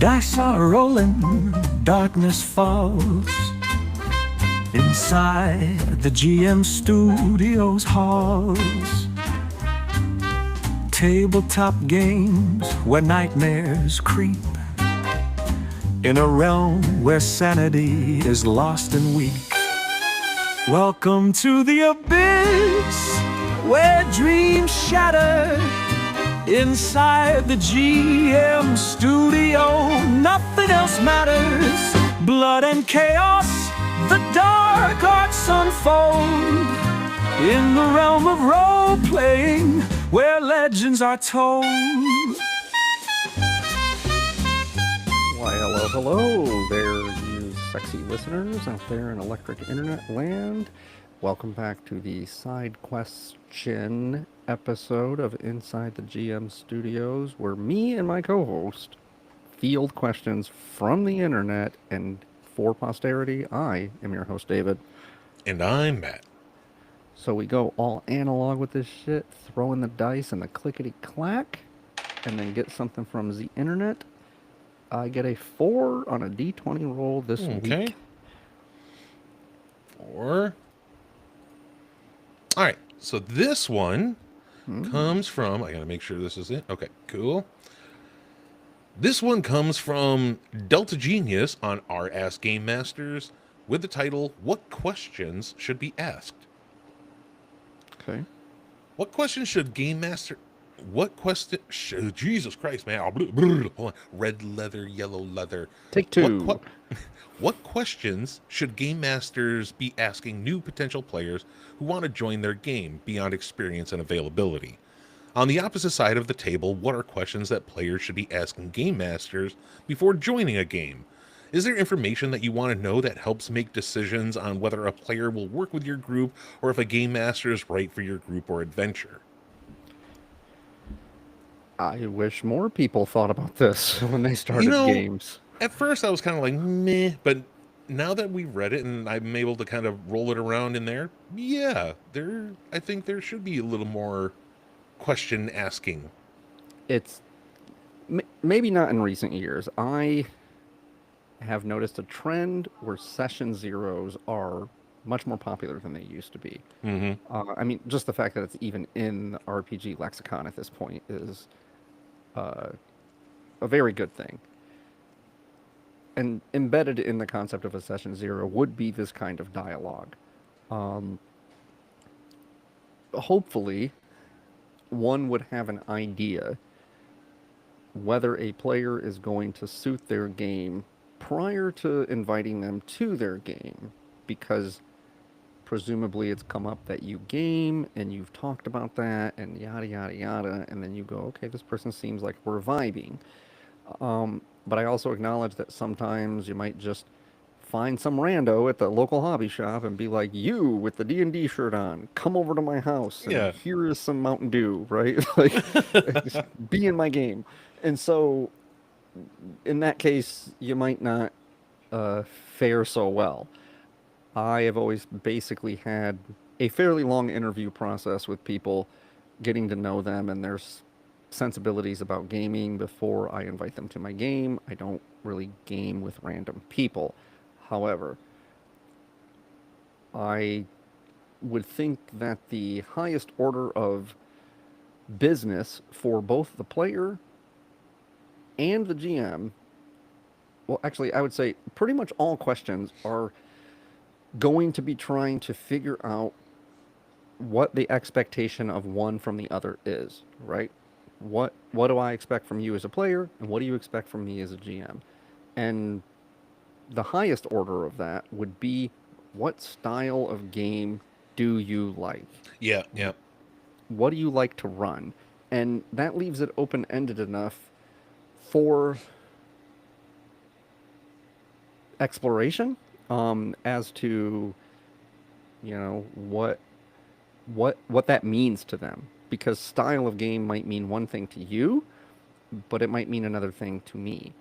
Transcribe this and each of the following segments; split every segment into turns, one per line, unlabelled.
Dice are rolling, darkness falls. Inside the GM Studios halls. Tabletop games where nightmares creep. In a realm where sanity is lost and weak. Welcome to the abyss where dreams shatter. Inside the GM studio, nothing else matters. Blood and chaos, the dark arts unfold. In the realm of role-playing, where legends are told.
Why, hello there, you sexy listeners out there in electric internet land. Welcome back to the side question episode of Inside the GM Studios, where me and my co-host field questions from the internet, and for posterity, I am your host, David.
And I'm Matt.
So we go all analog with this shit, throwing the dice and the clickety-clack, and then get something from the internet. I get a 4 on a D20 roll this week.
4. All right, so this one comes from, I gotta make sure this is it. Okay, cool. This one comes from Delta Genius on our Ask Game Masters with the title, What Questions Should Be Asked?
Okay.
What questions should Game Master... What question... Jesus Christ, man. Hold on. Red leather, yellow leather.
Take 2.
What questions should Game Masters be asking new potential players who want to join their game beyond experience and availability? On the opposite side of the table, what are questions that players should be asking Game Masters before joining a game? Is there information that you want to know that helps make decisions on whether a player will work with your group or if a Game Master is right for your group or adventure?
I wish more people thought about this when they started games.
At first I was kind of like, meh, but now that we've read it and I'm able to kind of roll it around in there, yeah, I think there should be a little more question asking.
It's maybe not in recent years. I have noticed a trend where session zeros are much more popular than they used to be.
Mm-hmm.
I mean, just the fact that it's even in the RPG lexicon at this point is a very good thing. And embedded in the concept of a session zero would be this kind of dialogue. Hopefully, one would have an idea whether a player is going to suit their game prior to inviting them to their game, because presumably it's come up that you game and you've talked about that and yada yada yada, and then you go, okay, this person seems like we're vibing. But I also acknowledge that sometimes you might just find some rando at the local hobby shop and be like, you with the D&D shirt on, come over to my house and here is some Mountain Dew, right? Like, just be in my game. And so in that case, you might not fare so well. I have always basically had a fairly long interview process with people, getting to know them and their sensibilities about gaming before I invite them to my game. I don't really game with random people. However, I would think that the highest order of business for both the player and the GM, well, actually, I would say pretty much all questions are going to be trying to figure out what the expectation of one from the other is, right? What do I expect from you as a player, and what do you expect from me as a GM? And the highest order of that would be, what style of game do you like?
Yeah.
What do you like to run? And that leaves it open-ended enough for exploration, as to, what that means to them. Because style of game might mean one thing to you, but it might mean another thing to me.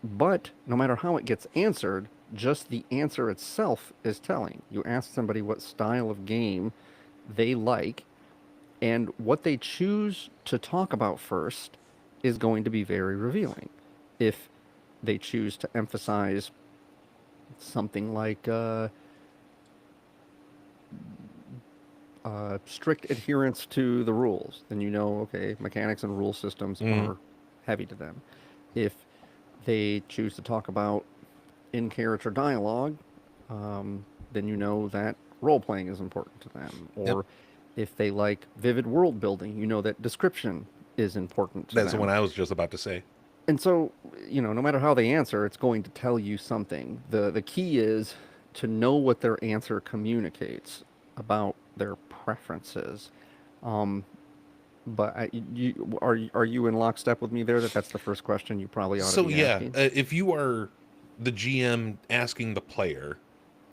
But no matter how it gets answered, just the answer itself is telling. You ask somebody what style of game they like, and what they choose to talk about first is going to be very revealing. If they choose to emphasize something like strict adherence to the rules, then you know, okay, mechanics and rule systems are heavy to them. If they choose to talk about in-character dialogue, then you know that role-playing is important to them. Or if they like vivid world building, you know that description is important to
That's
them.
the one I was just about to say.
And so, no matter how they answer, it's going to tell you something. The key is to know what their answer communicates about their preferences. But are you in lockstep with me there that that's the first question you probably ought to be asking?
If you are the GM asking the player,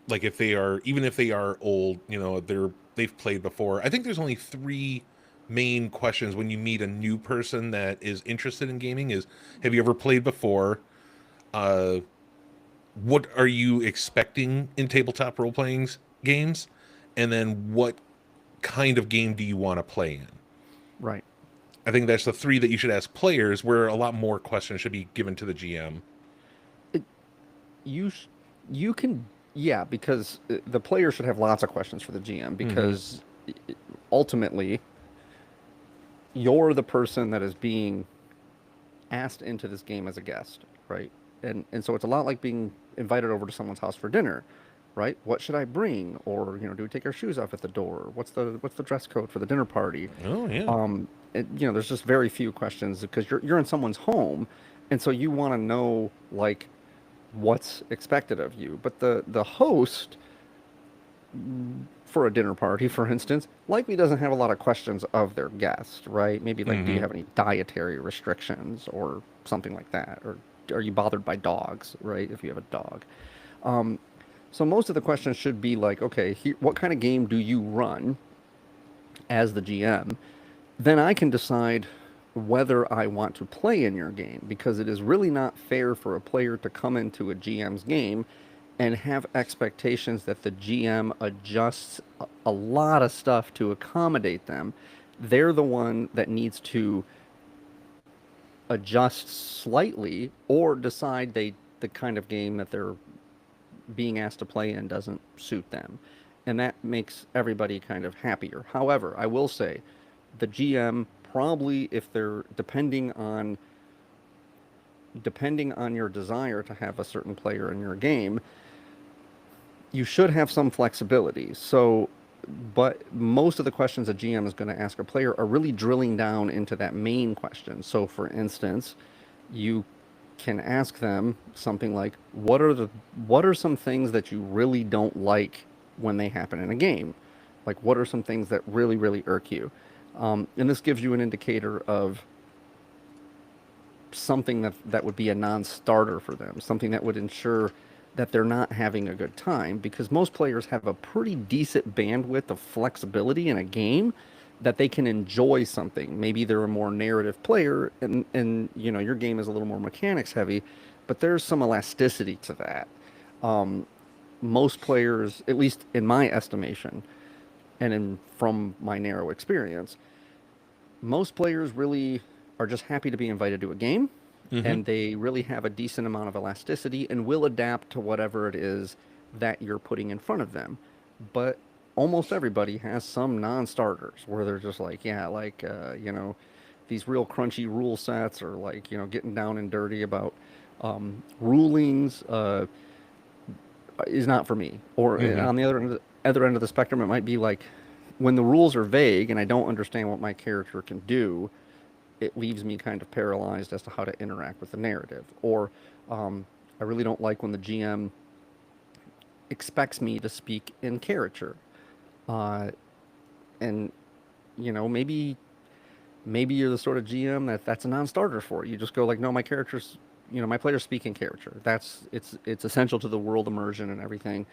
like if they are, even if they are old, they've played before. I think there's only 3 main questions when you meet a new person that is interested in gaming: is have you ever played before? What are you expecting in tabletop role playing games? And then what kind of game do you want to play in?
Right.
I think that's the 3 that you should ask players, where a lot more questions should be given to the GM.
You can, yeah, because the player should have lots of questions for the GM, because ultimately you're the person that is being asked into this game as a guest, right? And so it's a lot like being invited over to someone's house for dinner, right? What should I bring? Or, do we take our shoes off at the door? What's the dress code for the dinner party?
Oh, yeah.
There's just very few questions because you're in someone's home, and so you want to know like what's expected of you. But the host for a dinner party, for instance, likely doesn't have a lot of questions of their guest, right? Maybe like, do you have any dietary restrictions or something like that? Or are you bothered by dogs, right? If you have a dog. So most of the questions should be like, okay, what kind of game do you run as the GM? Then I can decide whether I want to play in your game, because it is really not fair for a player to come into a GM's game and have expectations that the GM adjusts a lot of stuff to accommodate them. They're the one that needs to adjust slightly or decide the kind of game that they're being asked to play in doesn't suit them. And that makes everybody kind of happier. However, I will say the GM probably, if they're depending on your desire to have a certain player in your game, you should have some flexibility. So, but most of the questions a GM is going to ask a player are really drilling down into that main question. So, for instance, you can ask them something like, what are some things that you really don't like when they happen in a game? Like, what are some things that really, really irk you? And this gives you an indicator of something that would be a non-starter for them, something that would ensure that they're not having a good time, because most players have a pretty decent bandwidth of flexibility in a game that they can enjoy something. Maybe they're a more narrative player and your game is a little more mechanics heavy, but there's some elasticity to that. Most players, at least in my estimation, and from my narrow experience, most players really are just happy to be invited to a game, and they really have a decent amount of elasticity and will adapt to whatever it is that you're putting in front of them. But almost everybody has some non-starters where they're just like, yeah, like, these real crunchy rule sets, or like, getting down and dirty about rulings is not for me. Or on the other end of the spectrum, it might be like, when the rules are vague and I don't understand what my character can do, it leaves me kind of paralyzed as to how to interact with the narrative. Or I really don't like when the GM expects me to speak in character. And, maybe you're the sort of GM that's a non-starter for it. You just go like, no, my character's, my players speak in character. It's essential to the world immersion and everything.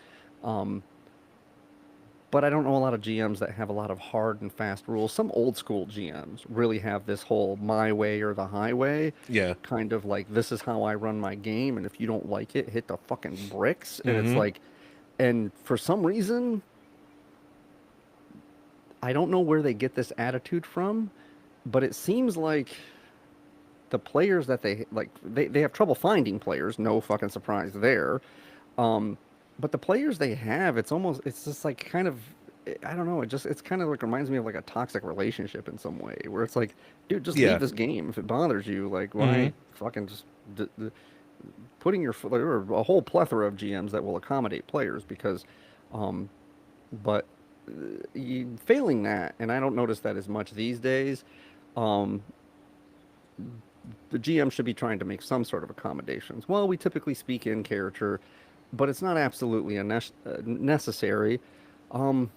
But I don't know a lot of GMs that have a lot of hard and fast rules. Some old school GMs really have this whole my way or the highway.
Yeah.
Kind of like, this is how I run my game, and if you don't like it, hit the fucking bricks. And it's like, and for some reason, I don't know where they get this attitude from, but it seems like the players that they have trouble finding players. No fucking surprise there. Um, but the players they have, it's just like kind of, I don't know. It's kind of like reminds me of like a toxic relationship in some way, where it's like, dude, just leave
Yeah.
this game if it bothers you. Like,
Hmm.
why fucking just putting your foot? There are a whole plethora of GMs that will accommodate players because, um, but failing that, and I don't notice that as much these days. Um, the GM should be trying to make some sort of accommodations. Well, we typically speak in character, but it's not absolutely necessary. Um,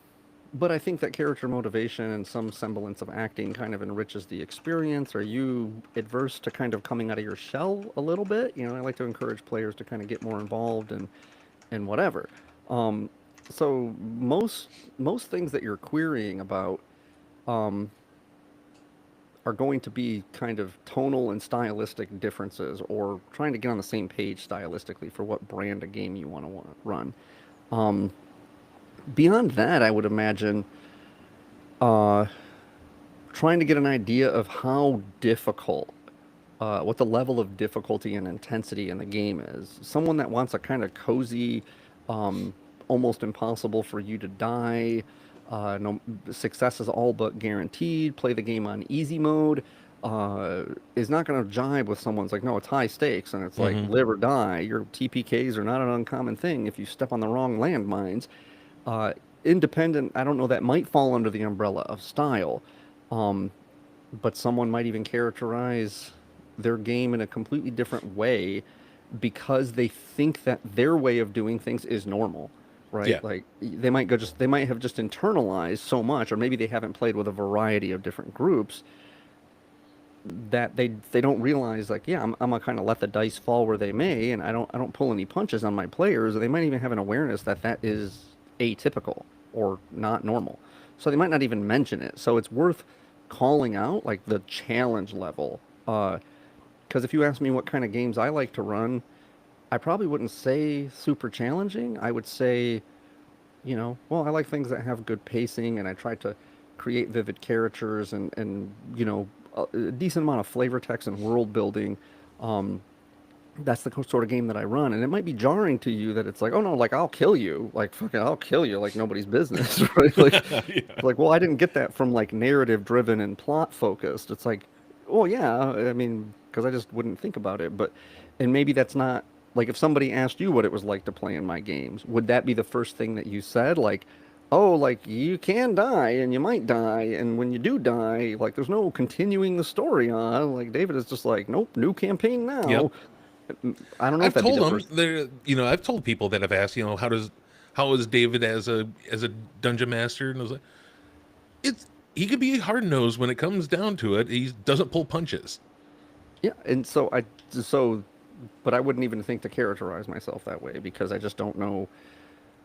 but I think that character motivation and some semblance of acting kind of enriches the experience. Are you adverse to kind of coming out of your shell a little bit? You know, I like to encourage players to kind of get more involved and whatever. Um, so most things that you're querying about um, are going to be kind of tonal and stylistic differences, or trying to get on the same page stylistically for what brand of game you want to run. Um, Beyond that, I would imagine uh, trying to get an idea of how difficult, what the level of difficulty and intensity in the game is. Someone that wants a kind of cozy, um, almost impossible for you to die, no success is all but guaranteed. Play the game on easy mode. Is not going to jibe with someone's like, no, it's high stakes and it's like
Hmm.
live or die. Your TPKs are not an uncommon thing if you step on the wrong landmines. Uh, Independent, I don't know, that might fall under the umbrella of style. Um, but someone might even characterize their game in a completely different way because they think that their way of doing things is normal,
Yeah.
right? Like they might have just internalized so much, or maybe they haven't played with a variety of different groups that they don't realize like, yeah, I'm gonna kind of let the dice fall where they may, and I don't pull any punches on my players. They might even have an awareness that that is atypical or not normal, so they might not even mention it. So it's worth calling out like the challenge level. Because if you ask me what kind of games I like to run, I probably wouldn't say super challenging. I would say, you know, well, I like things that have good pacing, and I try to create vivid characters and you know, a decent amount of flavor text and world building. Um, that's the sort of game that I run, and it might be jarring to you that it's like, oh no, like I'll kill you, like fucking I'll kill you, like nobody's business, right?
Yeah.
Like, well, I didn't get that from like narrative driven and plot focused. It's like, oh yeah, I mean, because I just wouldn't think about it. But, and maybe that's not like if somebody asked you what it was like to play in my games, would that be the first thing that you said? Like, oh, like you can die and you might die, and when you do die, like there's no continuing the story on. Like David is just like, nope, new campaign
Yep.
now. I don't know if
I've
that'd be
told
the
them
first.
there. You know, I've told people that have asked, you know, how is David as a dungeon master? And I was like, it's he could be hard nosed when it comes down to it. He doesn't pull punches.
Yeah, and so, but I wouldn't even think to characterize myself that way because I just don't know.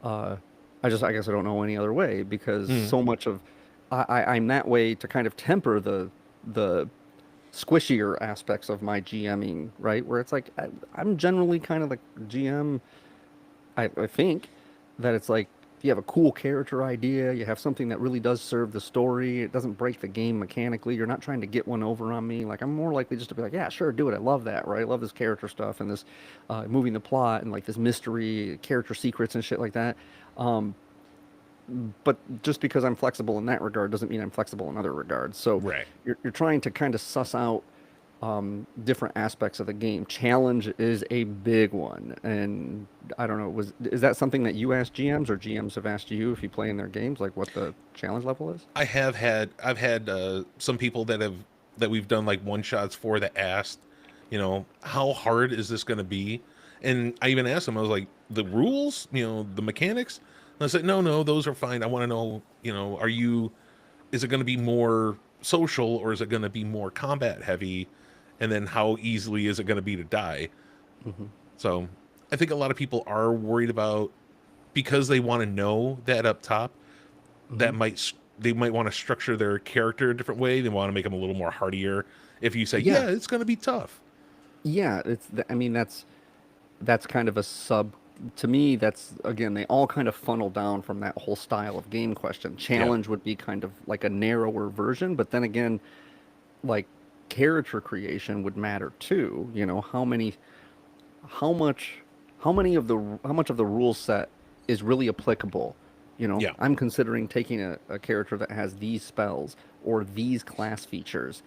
Uh, I guess I don't know any other way because
Mm.
so much of I'm that way to kind of temper the squishier aspects of my GMing, right? Where it's like I'm generally kind of the GM. I think that it's like if you have a cool character idea, you have something that really does serve the story, it doesn't break the game mechanically, you're not trying to get one over on me. Like I'm more likely just to be like, yeah, sure, do it. I love that, right? I love this character stuff and this moving the plot and like this mystery, character secrets and shit like that. Um, but just because I'm flexible in that regard doesn't mean I'm flexible in other regards. So
Right.
you're trying to kind of suss out different aspects of the game. Challenge is a big one, and I don't know. Is that something that you ask GMs or GMs have asked you if you play in their games, like what the challenge level is?
I've had some people that we've done like one shots for that asked, you know, how hard is this going to be? And I even asked them, I was like, the rules, you know, the mechanics. And I said, no, those are fine. I want to know, you know, is it going to be more social or is it going to be more combat heavy? And then how easily is it going to be to die?
Hmm.
So I think a lot of people are worried about because they want to know that up top
Hmm.
that they might want to structure their character a different way. They want to make them a little more hardier. If you say,
Yeah,
yeah, it's going to be tough.
yeah. I mean, that's kind of a sub. To me, that's again, they all kind of funnel down from that whole style of game question.
Yeah.
Challenge would be kind of like a narrower version, but then again, like character creation would matter too. You know, how much, how much of the rule set is really applicable. You know,
Yeah.
I'm considering taking a character that has these spells or these class features.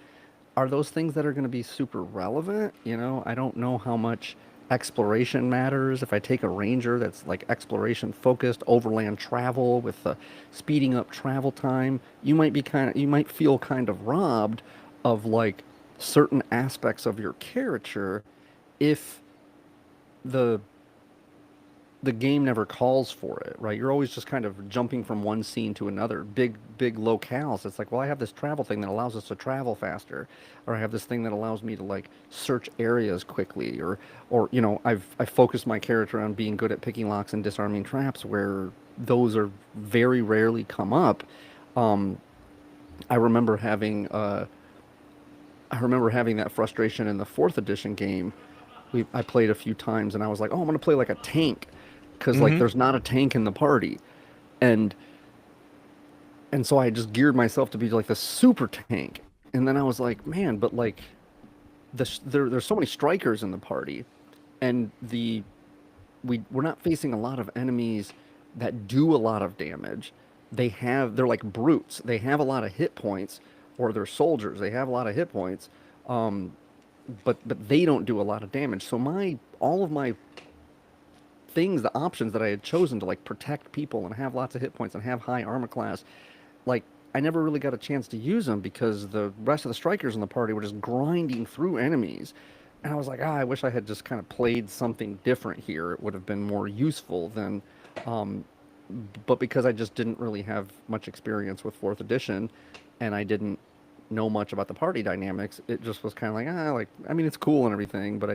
Are those things that are going to be super relevant? You know, I don't know how much exploration matters. If I take a ranger that's like exploration focused, overland travel with the speeding up travel time, you might feel kind of robbed of like certain aspects of your character if the the game never calls for it, right? You're always just kind of jumping from one scene to another. Big locales. It's like, well, I have this travel thing that allows us to travel faster, or I have this thing that allows me to like search areas quickly, or you know, I focused my character on being good at picking locks and disarming traps, where those are very rarely come up. Um, I remember having I remember having that frustration in the fourth edition game. I played a few times and I was like, oh, I'm gonna play like a tank, because like
Mm-hmm.
there's not a tank in the party, and so I just geared myself to be like the super tank, and then I was like, man, but like there's so many strikers in the party, and we're not facing a lot of enemies that do a lot of damage. They're like brutes. They have a lot of hit points, or they're soldiers. They have a lot of hit points, um, but they don't do a lot of damage. So my all of my things, the options that I had chosen to like protect people and have lots of hit points and have high armor class, like I never really got a chance to use them because the rest of the strikers in the party were just grinding through enemies. And I was like, ah, I wish I had just kind of played something different here. It would have been more useful than, um, but because I just didn't really have much experience with fourth edition, and I didn't know much about the party dynamics, it just was kind of like, ah, like I mean, it's cool and everything, but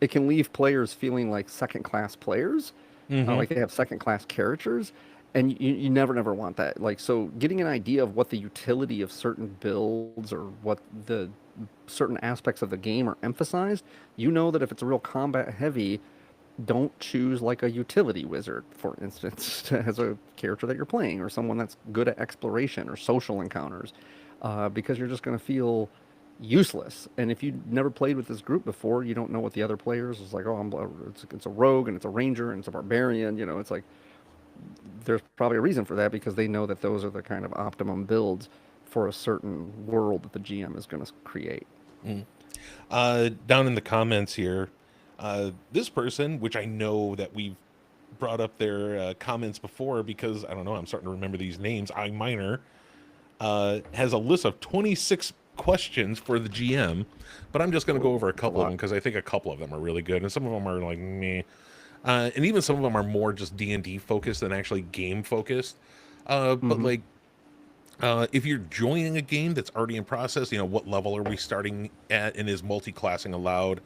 it can leave players feeling like second class players,
Mm-hmm.
like they have second class characters, and you never want that. Like, so getting an idea of what the utility of certain builds or what the certain aspects of the game are emphasized, you know that if it's a real combat heavy, don't choose like a utility wizard, for instance, as a character that you're playing, or someone that's good at exploration or social encounters, because you're just going to feel useless. And if you never played with this group before, you don't know what the other players is like. Oh, it's a rogue and it's a ranger and it's a barbarian. You know, it's like there's probably a reason for that because they know that those are the kind of optimum builds for a certain world that the GM is going to create.
Down in the comments here, this person, which I know that we've brought up their comments before because I don't know, I'm starting to remember these names. I Minor has a list of 26 questions for the GM, but I'm just going to go over a
It's a
couple of them
lot.
because I think a couple of them are really good, and some of them are like meh. And even some of them are more just D&D focused than actually game focused. But
Hmm.
like, if you're joining a game that's already in process, you know, what level are we starting at, and is multi-classing allowed?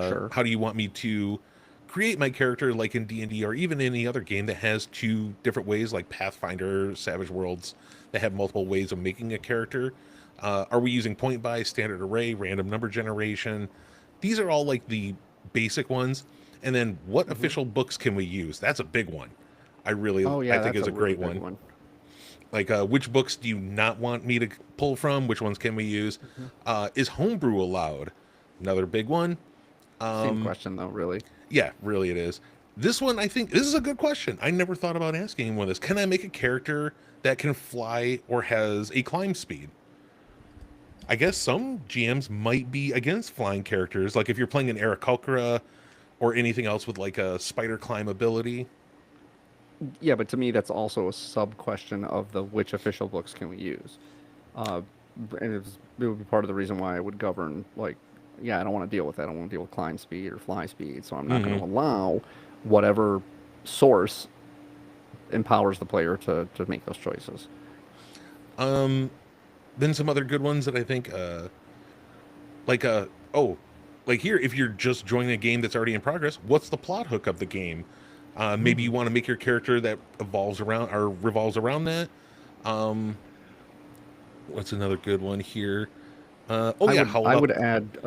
Sure.
How do you want me to create my character, like in D&D or even any other game that has two different ways, like Pathfinder, Savage Worlds, that have multiple ways of making a character? Are we using point buy, standard array, random number generation? These are all like the basic ones. And then what
Hmm.
official books can we use? That's a big one.
Oh
I
yeah,
think
that's
is
a
a
really
great
big
one.
one.
Like, which books do you not want me to pull from? Which ones can we use?
Hmm.
Is homebrew allowed? Another big one.
Same
Um,
question though, really.
yeah, really it is. This one, I think, this is a good question. I never thought about asking one of this. Can I make a character that can fly or has a climb speed? I guess some GMs might be against flying characters. Like if you're playing an Aarakocra or anything else with like a spider climb ability.
Yeah, but to me, that's also a sub question of the which official books can we use. Uh, and it would be part of the reason why I would govern, like, yeah, I don't want to deal with that. I don't want to deal with climb speed or fly speed. So I'm not going
Hmm.
to allow whatever source empowers the player to make those choices.
Um, then some other good ones that I think, like, oh, like here, if you're just joining a game that's already in progress, what's the plot hook of the game? Maybe you want to make your character that evolves around or revolves around that. Um, what's another good one here? Oh yeah, how
I
about
would add,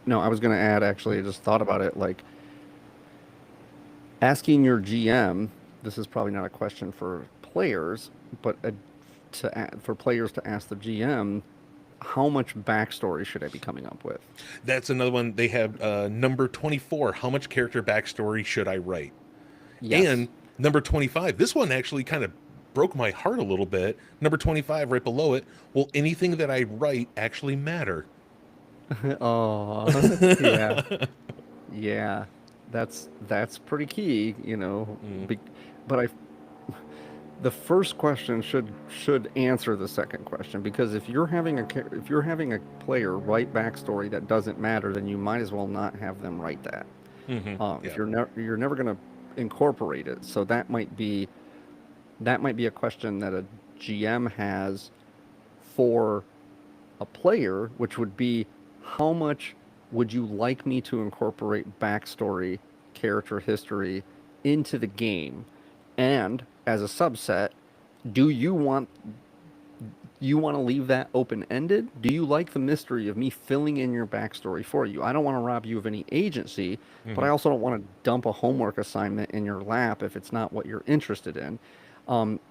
no, I was going to add, actually, I just thought about it, like asking your GM, this is probably not a question for players, but for players to ask the GM, how much backstory should I be coming up with?
That's another one. They have number 24. How much character backstory should I write? And
Yes.
number 25. This one actually kind of broke my heart a little bit. Number 25, right below it. Will anything that I write actually matter?
Oh, yeah, yeah. That's pretty key, you know.
Mm,
But the first question should answer the second question, because if you're having a player write backstory that doesn't matter, then you might as well not have them write that. If
yeah.
you're never going to incorporate it, so that might be a question that a GM has for a player, which would be, how much would you like me to incorporate backstory, character history into the game? And as a subset, do you want to leave that open ended? Do you like the mystery of me filling in your backstory for you? I don't want to rob you of any agency, but
Hmm.
I also don't want to dump a homework assignment in your lap if it's not what you're interested in.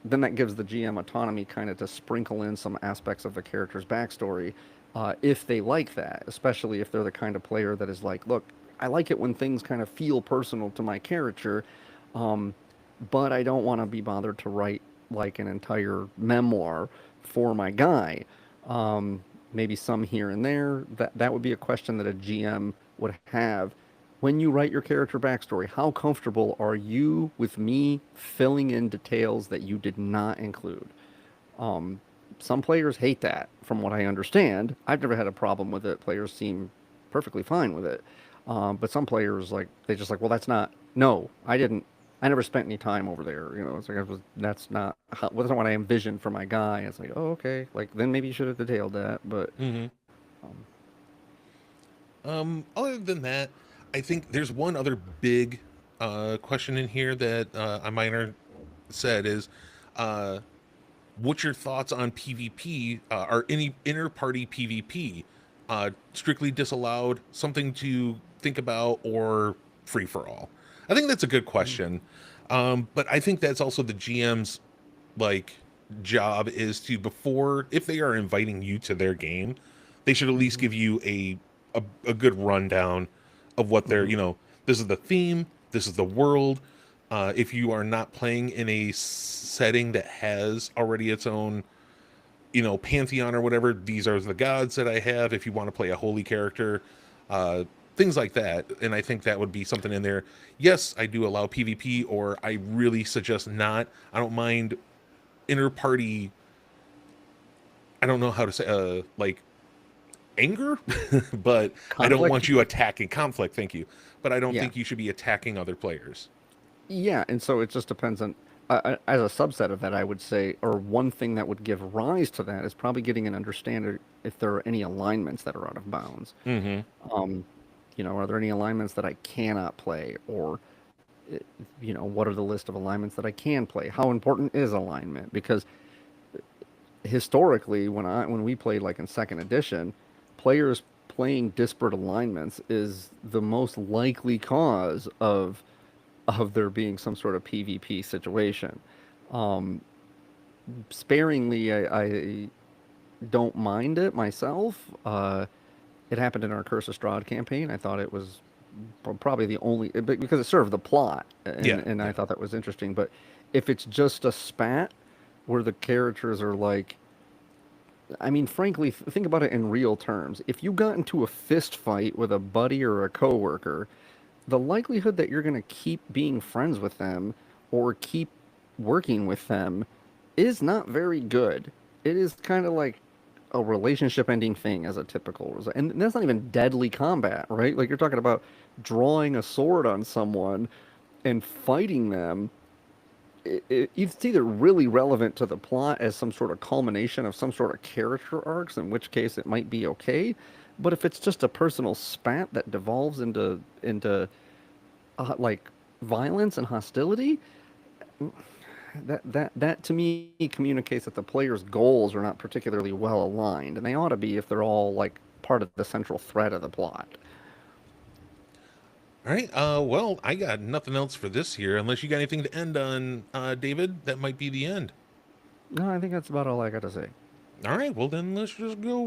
Then that gives the GM autonomy kind of to sprinkle in some aspects of the character's backstory if they like that, especially if they're the kind of player that is like, look, I like it when things kind of feel personal to my character, um, but I don't want to be bothered to write like an entire memoir for my guy. Maybe some here and there. That would be a question that a GM would have when you write your character backstory. How comfortable are you with me filling in details that you did not include? Um, some players hate that, from what I understand. I've never had a problem with it. Players seem perfectly fine with it. But some players, like, they just like, well, that's not. No, I didn't. I never spent any time over there. You know, it's like that's not that's not what I envisioned for my guy. It's like, oh, okay. Like, then maybe you should have detailed that. But
Hmm.
um,
Other than that, I think there's one other big question in here that a minor said is, uh, what's your thoughts on PvP? Are any inter-party PvP strictly disallowed, something to think about, or free for all? I think that's a good question, but I think that's also the GM's like job is to, before, if they are inviting you to their game, they should at least
mhm,
give you a good rundown of what they're,
mhm,
this is the theme, this is the world. If you are not playing in a setting that has already its own, pantheon or whatever, these are the gods that I have. If you want to play a holy character, uh, things like that. And I think that would be something in there. Yes, I do allow PvP, or I really suggest not. I don't mind inter-party. I don't know how to say, like, anger, but I don't
conflict.
want you attacking conflict. Thank you, but I don't
Yeah.
think you should be attacking other players.
Yeah, and so it just depends on, as a subset of that, I would say, or one thing that would give rise to that is probably getting an understanding if there are any alignments that are out of bounds.
Mm-hmm.
Um, are there any alignments that I cannot play, or what are the list of alignments that I can play? How important is alignment? Because historically, when we played like in second edition, players playing disparate alignments is the most likely cause of there being some sort of PvP situation. Um, Sparingly, I don't mind it myself. It happened in our Curse of Strahd campaign. I thought it was probably the only, because it served the plot, and
Yeah,
I
yeah.
thought that was interesting. But if it's just a spat where the characters are like, I mean, frankly, think about it in real terms. If you got into a fist fight with a buddy or a coworker, the likelihood that you're going to keep being friends with them or keep working with them is not very good. It is kind of like a relationship ending thing as a typical result. And that's not even deadly combat, right? Like, you're talking about drawing a sword on someone and fighting them. It's either really relevant to the plot as some sort of culmination of some sort of character arcs, in which case it might be okay. But if it's just a personal spat that devolves into like violence and hostility, that to me communicates that the players' goals are not particularly well aligned, and they ought to be if they're all like part of the central thread of the plot.
All right. Well, I got nothing else for this here, unless you got anything to end on, David. That might be the end.
No, I think that's about all I got to say.
All right. Well, then let's just go